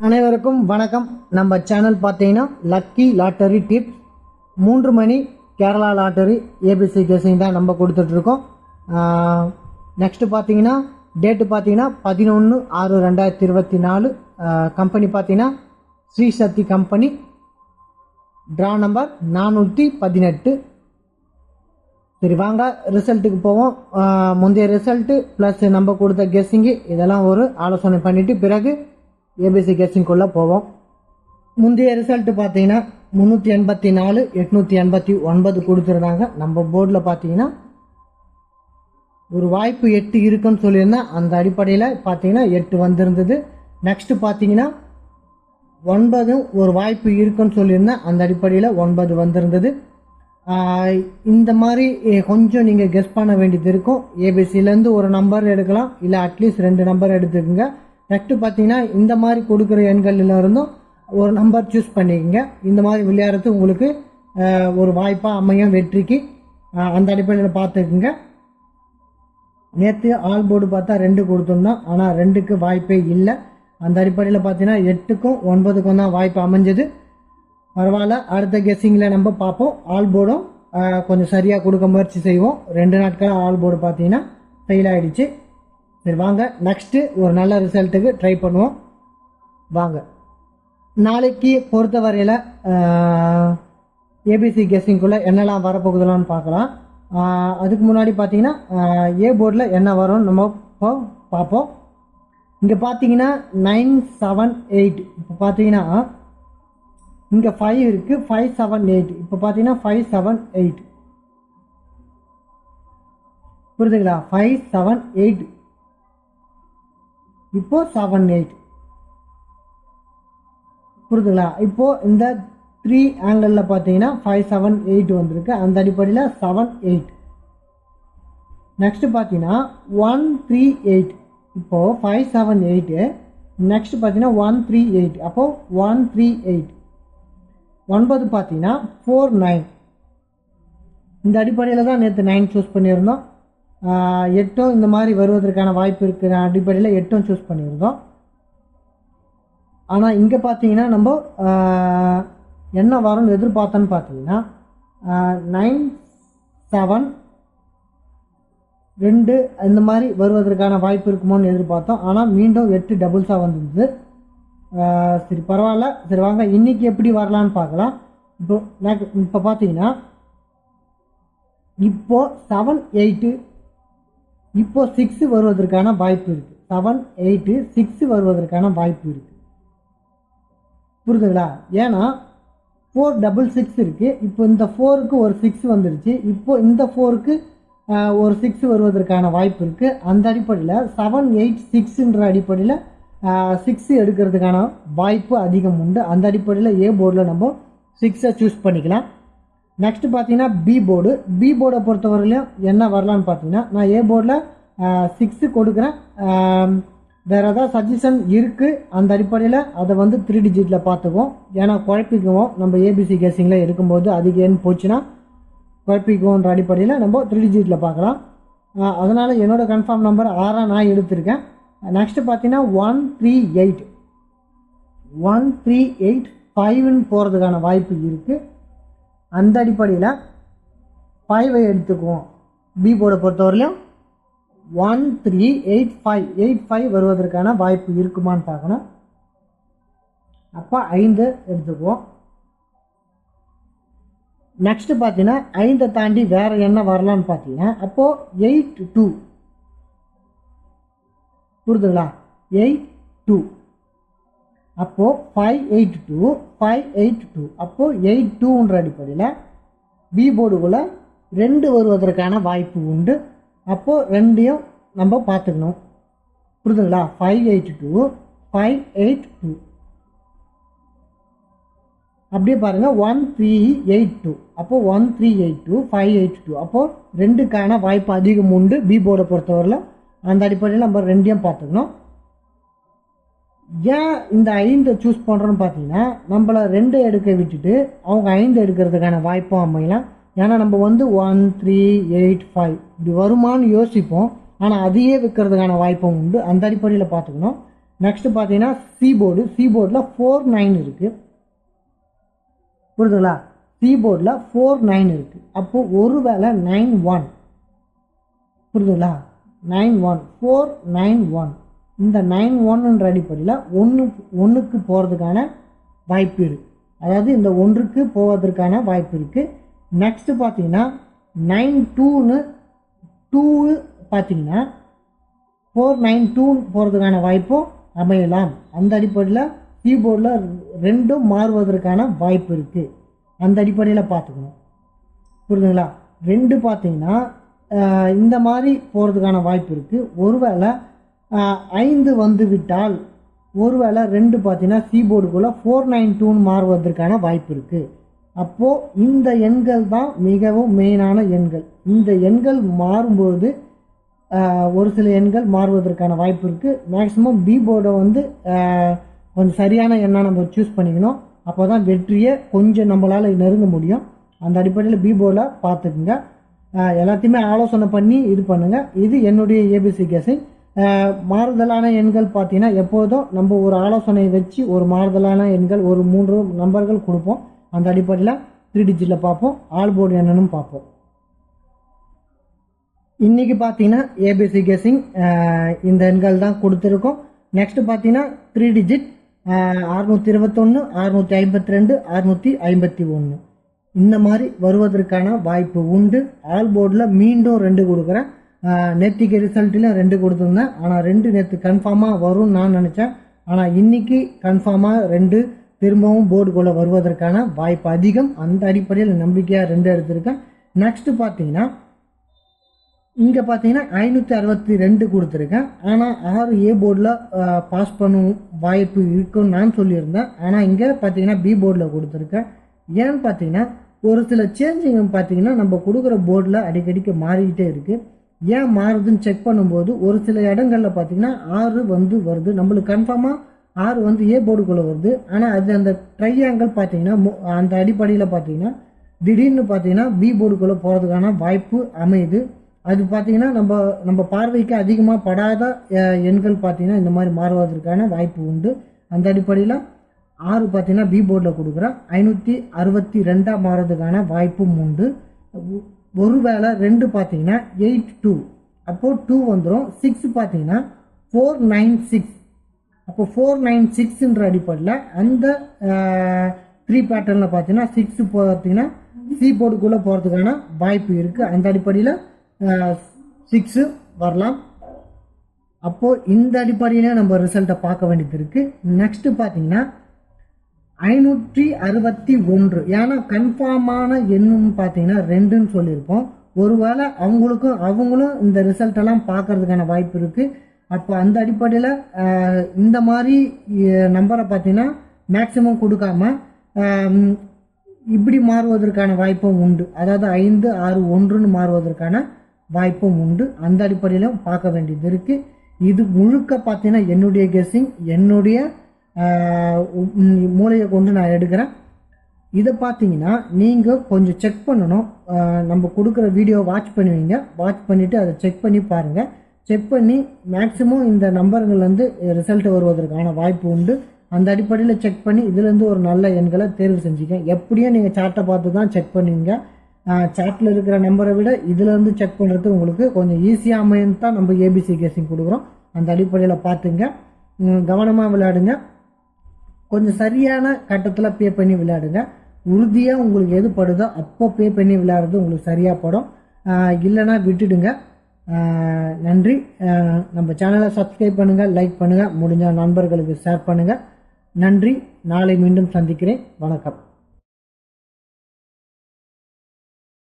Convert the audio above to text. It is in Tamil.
அனைவருக்கும் வணக்கம். நம்ம சேனல் பார்த்தீங்கன்னா லக்கி லாட்டரி டிப்ஸ் 3 மணி கேரளா லாட்டரி ஏபிசி கேசிங் தான் நம்ம கொடுத்துட்ருக்கோம். நெக்ஸ்ட்டு பார்த்தீங்கன்னா டேட்டு பார்த்தீங்கன்னா 11/6/2024. கம்பெனி பார்த்தீங்கன்னா ஸ்ரீ சக்தி கம்பெனி. Draw number 418. சரி, வாங்க ரிசல்ட்டுக்கு போவோம். முந்தைய ரிசல்ட்டு ப்ளஸ் நம்ம கொடுத்த கெஸ்ஸிங்கு இதெல்லாம் ஒரு ஆலோசனை பண்ணிவிட்டு பிறகு ஏபிசி கெஸ்ஸிங்குள்ளே போவோம். முந்தைய ரிசல்ட்டு பார்த்தீங்கன்னா 384 889 கொடுத்துருந்தாங்க. நம்ம போர்டில் பார்த்தீங்கன்னா ஒரு வாய்ப்பு 8 இருக்குன்னு சொல்லியிருந்தேன். அந்த அடிப்படையில் பார்த்தீங்கன்னா 8 வந்திருந்தது. நெக்ஸ்ட்டு பார்த்தீங்கன்னா 9 ஒரு வாய்ப்பு இருக்குன்னு சொல்லியிருந்தேன். அந்த அடிப்படையில் 9 வந்திருந்தது. இந்த மாதிரி கொஞ்சம் நீங்கள் கெஸ் பண்ண வேண்டியது இருக்கும். ஏபிசிலேருந்து ஒரு நம்பர் எடுக்கலாம், இல்லை அட்லீஸ்ட் 2 நம்பர் எடுத்துக்கோங்க. நெக்ஸ்ட்டு பார்த்தீங்கன்னா இந்த மாதிரி கொடுக்குற எண்களில் இருந்தும் ஒரு நம்பர் சூஸ் பண்ணிக்கோங்க. இந்த மாதிரி விளையாடுறது உங்களுக்கு ஒரு வாய்ப்பாக அமையும் வெற்றிக்கு. அந்த அடிப்படையில் பார்த்துக்குங்க. நேற்று ஆல் போர்டு பார்த்தா 2 கொடுத்துருந்தோம், ஆனால் 2க்கு வாய்ப்பே இல்லை. அந்த அடிப்படையில் பார்த்தீங்கன்னா 8க்கும் 9க்கும் தான் வாய்ப்பு அமைஞ்சது. பரவாயில்ல, அடுத்த கெஸ்ஸிங்கில் நம்ம பார்ப்போம். ஆல் போர்டும் கொஞ்சம் சரியாக கொடுக்க முயற்சி செய்வோம். 2 நாட்கள் ஆல் போர்டு பார்த்தீங்கன்னா ஃபெயில் ஆகிடுச்சு. சரி, வாங்க நெக்ஸ்ட்டு ஒரு நல்ல ரிசல்ட்டுக்கு ட்ரை பண்ணுவோம். வாங்க, நாளைக்கு பொறுத்த வரையில் ஏபிசி கெஸ்ஸிங்குள்ளே என்னெல்லாம் வரப்போகுதுலான்னு பார்க்கலாம். அதுக்கு முன்னாடி பார்த்தீங்கன்னா ஏ போர்டில் என்ன வரும்னு நம்ம பார்ப்போம். இங்கே பார்த்தீங்கன்னா 9 7 8. இப்போ பார்த்தீங்கன்னா இங்கே 5 இருக்குது, 5 7 8. இப்போ பார்த்தீங்கன்னா 5 7 8. புரியுதுங்களா? 5 7 8. இப்போ 7 8. புரியுதுங்களா? இப்போ இந்த 3 ஆங்கிளில் பார்த்தீங்கன்னா 5 7 8 வந்திருக்கு. அந்த அடிப்படையில் 7 8. நெக்ஸ்ட் பார்த்தீங்கன்னா 1 3 8. இப்போ 5 7 8. நெக்ஸ்ட் பார்த்தீங்கன்னா 1 3 8. அப்போ 1 3 8. 9 பார்த்தீங்கன்னா 4 9. இந்த அடிப்படையில் தான் நேற்று 9 சூஸ் பண்ணியிருந்தோம். 8 இந்த மாதிரி வருவதற்கான வாய்ப்பு இருக்கிற அடிப்படையில் 8 சூஸ் பண்ணியிருந்தோம். ஆனால் இங்கே பார்த்தீங்கன்னா நம்ம என்ன வரும்னு எதிர்பார்த்தோன்னு பார்த்தீங்கன்னா 9 7 2 இந்த மாதிரி வருவதற்கான வாய்ப்பு இருக்குமோன்னு எதிர்பார்த்தோம். ஆனால் மீண்டும் 8 டபுள்ஸாக வந்துருது. சரி, பரவாயில்ல. சரி, வாங்க இன்றைக்கி எப்படி வரலான்னு பார்க்கலாம். இப்போ பார்த்தீங்கன்னா இப்போது 7 8. இப்போ 6 வருவதற்கான வாய்ப்பு இருக்குது. 7 8 6 வருவதற்கான வாய்ப்பு இருக்குது. புரியுதுங்களா? ஏன்னா 4 6 6 இருக்குது. இப்போ இந்த 4க்கு ஒரு 6 வந்துருச்சு. இப்போ இந்த 4க்கு ஒரு 6 வருவதற்கான வாய்ப்பு இருக்குது. அந்த அடிப்படையில் 7 8 6ன்ற அடிப்படையில் 6 எடுக்கிறதுக்கான வாய்ப்பு அதிகம் உண்டு. அந்த அடிப்படையில் ஏ போர்டில் நம்ம 6 சூஸ் பண்ணிக்கலாம். நெக்ஸ்ட்டு பார்த்தீங்கன்னா பி போர்டை பொறுத்தவரையிலும் என்ன வரலான்னு பார்த்தீங்கன்னா நான் ஏ போர்டில் 6 கொடுக்குறேன். வேறு ஏதாவது சஜஷன் இருக்குது அந்த அடிப்படையில் அதை 3 டிஜிட்டில் பார்த்துக்குவோம். ஏன்னா குழப்பிக்குவோம். நம்ம ஏபிசி கேசிங்கில் இருக்கும்போது அதிக எண் போச்சுன்னா குழப்பிக்குவோன்ற அடிப்படையில் நம்ம 3 டிஜிட்டில் பார்க்கலாம். அதனால் என்னோடய கன்ஃபார்ம் நம்பர் 6 நான் எடுத்திருக்கேன். நெக்ஸ்ட்டு பார்த்தீங்கன்னா 1 3 8. 1 3 8 5ன்னு போகிறதுக்கான வாய்ப்பு இருக்குது. அந்த அடிப்படையில் 5 எடுத்துக்குவோம். பி போர்டை பொறுத்தவரையிலும் 1 3 8 5 8 5 வருவதற்கான வாய்ப்பு இருக்குமான்னு பார்க்கணும். அப்போ 5 எடுத்துக்குவோம். நெக்ஸ்ட்டு பார்த்தீங்கன்னா 5 தாண்டி வேறு என்ன வரலான்னு பார்த்தீங்கன்னா அப்போது 8 2. புரியுதுங்களா? 8 2. அப்போது 5 8 2 5 8 2. அப்போது 8 2ன்ற அடிப்படையில் பி போர்டுக்குள்ளே 2 வருவதற்கான வாய்ப்பு உண்டு. அப்போது 2ஐயும் நம்ம பார்த்துக்கணும். புரியுதுங்களா? 5 8 2 5 8 2. அப்படியே பாருங்கள் 1 3 8 2. அப்போது 1 3 8 2 5 8 2. அப்போது 2க்கான வாய்ப்பு அதிகம் உண்டு பி போர்டை பொறுத்தவரையில். அந்த அடிப்படையில் நம்ம 2ஐயும் பார்த்துக்கணும். ஏன் இந்த 5 சூஸ் பண்ணுறோன்னு பார்த்தீங்கன்னா நம்மளை 2 எடுக்க விட்டுட்டு அவங்க 5 எடுக்கிறதுக்கான வாய்ப்பும் அமையலாம். ஏன்னா நம்ம 1 3 8 5 இப்படி வருமானு யோசிப்போம். ஆனால் அதையே விற்கிறதுக்கான வாய்ப்பும் உண்டு. அந்த அடிப்படையில் பார்த்துக்கணும். நெக்ஸ்ட் பார்த்தீங்கன்னா சிபோர்டில் 49 இருக்குது. புரியுதுங்களா? சிபோர்டில் 49 இருக்குது. அப்போது ஒரு வேளை 91, புரியுதுங்களா? 91 491, இந்த 91ன்ற அடிப்படையில் ஒன்றுக்கு போகிறதுக்கான வாய்ப்பு இருக்குது. அதாவது இந்த ஒன்றுக்கு போவதற்கான வாய்ப்பு இருக்குது. நெக்ஸ்ட்டு பார்த்தீங்கன்னா 92 பார்த்தீங்கன்னா 492 போகிறதுக்கான வாய்ப்பும் அமையலாம். அந்த அடிப்படையில் கீபோர்டில் ரெண்டும் மாறுவதற்கான வாய்ப்பு இருக்குது. அந்த அடிப்படையில் பார்த்துக்கணும். புரியுதுங்களா? 2 பார்த்தீங்கன்னா இந்த மாதிரி போகிறதுக்கான வாய்ப்பு இருக்குது. ஒருவேளை 5 வந்து விட்டால் ஒருவேளை 2 பார்த்தீங்கன்னா கீபோர்டுக்குள்ளே 492 மாறுவதற்கான வாய்ப்பு இருக்குது. அப்போது இந்த எண்கள் தான் மிகவும் மெயினான எண்கள். இந்த எண்கள் மாறும்போது ஒரு சில எண்கள் மாறுவதற்கான வாய்ப்பு இருக்குது. மேக்ஸிமம் பீபோர்டை வந்து கொஞ்சம் சரியான எண்ணாக நம்ம சூஸ் பண்ணிக்கணும். அப்போ தான் வெற்றியை கொஞ்சம் நம்மளால் நெருங்க முடியும். அந்த அடிப்படையில் பீபோர்டில் பார்த்துக்குங்க. எல்லாத்தையுமே ஆலோசனை பண்ணி இது பண்ணுங்கள். இது என்னுடைய ஏபிசி கெஸிங். மாறுதலான எண்கள் பார்த்தீங்கன்னா எப்போதும் நம்ம ஒரு ஆலோசனை வச்சு ஒரு மாறுதலான எண்கள் ஒரு 3 நம்பர்கள் கொடுப்போம். அந்த அடிப்படையில் 3 டிஜிட்டில் பார்ப்போம். ஆல் போர்டு என்னன்னு பார்ப்போம். இன்றைக்கி பார்த்தீங்கன்னா ஏபிசி கெஸிங் இந்த எண்கள் தான் கொடுத்துருக்கோம். நெக்ஸ்ட் பார்த்தீங்கன்னா 3 டிஜிட் 621 652 651 இந்த மாதிரி வருவதற்கான வாய்ப்பு உண்டு. ஆல் போர்டில் மீண்டும் 2 கொடுக்குறேன். நேற்றுக்கு ரிசல்ட்டில் 2 கொடுத்துருந்தேன். ஆனால் 2 நேற்று கன்ஃபார்மாக வரும்னு நான் நினச்சேன். ஆனால் இன்றைக்கி கன்ஃபார்மாக 2 திரும்பவும் போர்டுக்குள்ளே வருவதற்கான வாய்ப்பு அதிகம். அந்த அடிப்படையில் நம்பிக்கையாக 2 எடுத்திருக்கேன். நெக்ஸ்ட்டு பார்த்தீங்கன்னா இங்கே பார்த்தீங்கன்னா 562 கொடுத்துருக்கேன். ஆனால் 6 ஏ போர்டில் பாஸ் பண்ணும் வாய்ப்பு இருக்குன்னு நான் சொல்லியிருந்தேன். ஆனால் இங்கே பார்த்தீங்கன்னா பி போர்டில் கொடுத்துருக்கேன். ஏன்னு பார்த்தீங்கன்னா ஒரு சில சேஞ்சிங் பார்த்தீங்கன்னா நம்ம கொடுக்குற போர்டில் அடிக்கடிக்கு மாறிக்கிட்டே இருக்குது. ஏன் மாறுதுன்னு செக் பண்ணும்போது ஒரு சில இடங்களில் பார்த்தீங்கன்னா 6 வந்து வருது. நம்மளுக்கு கன்ஃபார்மாக 6 வந்து ஏ போர்டுக்குள்ளே வருது. ஆனால் அது அந்த ட்ரையாங்கிள் பார்த்தீங்கன்னா அந்த அடிப்படையில் பார்த்தீங்கன்னா திடீர்னு பார்த்தீங்கன்னா பி போர்டுக்குள்ளே போகிறதுக்கான வாய்ப்பு அமையுது. அது பார்த்தீங்கன்னா நம்ம பார்வைக்கு அதிகமாக படாத எண்கள் பார்த்தீங்கன்னா இந்த மாதிரி மாறுவதற்கான வாய்ப்பு உண்டு. அந்த அடிப்படையில் 6 பார்த்தீங்கன்னா பி போர்டில் கொடுக்குறேன். 562 மாறுறதுக்கான வாய்ப்பும் உண்டு. ஒருவேளை 2 பார்த்தீங்கன்னா 82, அப்போது 2 வந்துடும். 6 பார்த்தீங்கன்னா 496, அப்போ 496ன்ற அடிப்படையில் அந்த 3 பேட்டர்னில் பார்த்தீங்கன்னா 6 பார்த்தீங்கன்னா சி போர்டுக்குள்ளே போகிறதுக்கான வாய்ப்பு இருக்குது. அந்த அடிப்படையில் 6 வரலாம். அப்போது இந்த அடிப்படையில் நம்ம ரிசல்ட்டை பார்க்க வேண்டியது இருக்குது. நெக்ஸ்ட்டு பார்த்தீங்கன்னா 561, ஏன்னா கன்ஃபார்மான எண்ணுன்னு பார்த்தீங்கன்னா 2ன்னு சொல்லியிருப்போம். ஒருவேளை அவங்களும் இந்த ரிசல்ட்டெல்லாம் பார்க்கறதுக்கான வாய்ப்பு இருக்குது. அப்போ அந்த அடிப்படையில் இந்த மாதிரி நம்பரை பார்த்தீங்கன்னா மேக்ஸிமம் கொடுக்காம இப்படி மாறுவதற்கான வாய்ப்பும் உண்டு. அதாவது 5 6 1ன்னு மாறுவதற்கான வாய்ப்பும் உண்டு. அந்த அடிப்படையிலும் பார்க்க வேண்டியது இருக்குது. இது முழுக்க பார்த்தீங்கன்னா என்னுடைய கெஸ்ஸிங், என்னுடைய மூளையை கொண்டு நான் எடுக்கிறேன். இதை பார்த்தீங்கன்னா நீங்கள் கொஞ்சம் செக் பண்ணணும். நம்ம கொடுக்குற வீடியோ வாட்ச் பண்ணுவீங்க. வாட்ச் பண்ணிவிட்டு அதை செக் பண்ணி பாருங்கள். செக் பண்ணி மேக்ஸிமம் இந்த நம்பர்கள்லேருந்து ரிசல்ட் வருவதற்கான வாய்ப்பு உண்டு. அந்த அடிப்படையில் செக் பண்ணி இதுலேருந்து ஒரு நல்ல எண்களை தேர்வு செஞ்சுக்க. எப்படியும் நீங்கள் சார்ட்டை பார்த்து தான் செக் பண்ணுவீங்க. சார்ட்டில் இருக்கிற நம்பரை விட இதிலேருந்து செக் பண்ணுறது உங்களுக்கு கொஞ்சம் ஈஸியாக அமைன்னு தான் நம்ம ஏபிசி கெஸிங் கொடுக்குறோம். அந்த அடிப்படையில் பார்த்துங்க. கவனமாக விளையாடுங்க. கொஞ்சம் சரியான கட்டத்தில் பே பண்ணி விளையாடுங்க. உறுதியாக உங்களுக்கு எது படுதோ அப்போ பே பண்ணி விளையாடுறது உங்களுக்கு சரியாக படும். இல்லைன்னா விட்டுடுங்க. நன்றி. நம்ம சேனலை சப்ஸ்கிரைப் பண்ணுங்கள், லைக் பண்ணுங்கள், முடிஞ்ச நண்பர்களுக்கு ஷேர் பண்ணுங்கள். நன்றி. நாளை மீண்டும் சந்திக்கிறேன். வணக்கம்.